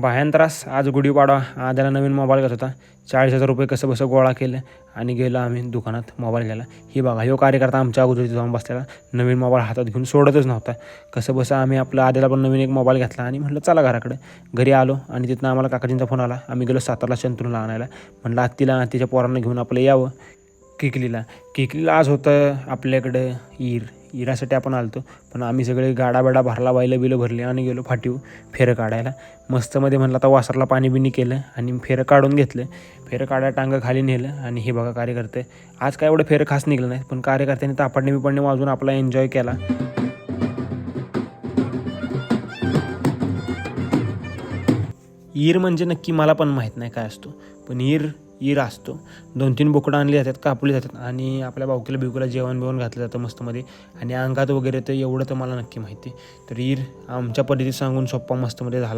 भयांत्रास आज गुढीपाडवा आद्याला नवीन मोबाईल घेत होता. 40,000 रुपये कसं बसं गोळा केलं आणि गेलो आम्ही दुकानात मोबाईल घ्यायला. ही बघा ह्यो कार्यकर्ता आमच्या अगोदर जाऊन बसलेला, नवीन मोबाईल हातात घेऊन सोडतच नव्हता. कसं बसं आम्ही आपलं आद्याला पण नवीन एक मोबाईल घेतला आणि म्हटलं चला घराकडे. घरी आलो आणि तिथनं आम्हाला काकाजींचा फोन आला. आम्ही गेलो सातारला शंतनूला आणायला. म्हटलं आत्तीला तिच्या पोरांना घेऊन आपलं यावं किकलीला आज होतं आपल्याकडं इरासाठी आपण आलतो. पण आम्ही सगळे गाडाबाडा भरला, बिलं भरली आणि गेलो फाटीव फेरं काढायला. मस्तमध्ये म्हणलं आता वासरला पाणी बिणी केलं आणि फेरं काढून घेतलं. फेरं काढायला टांगं खाली नेलं आणि हे बघा कार्यकर्ते आज काय एवढं फेरं खास निघलं नाही, पण कार्यकर्त्यांनी तापडणे बिपडणे वाजून आपला एन्जॉय केला. ईर म्हणजे नक्की मला पण माहीत नाही काय असतो, पण ईर असतो. 2-3 बोकडं आणली जातात, कापली जातात आणि आपल्या बावकीला बिवकीला जेवण बिवण घातलं जातं मस्तमध्ये. आणि अंगात वगैरे तर एवढं तर मला नक्की माहिती. तर ईर आमच्या पद्धतीत सांगून सोप्पा मस्तमध्ये झाला.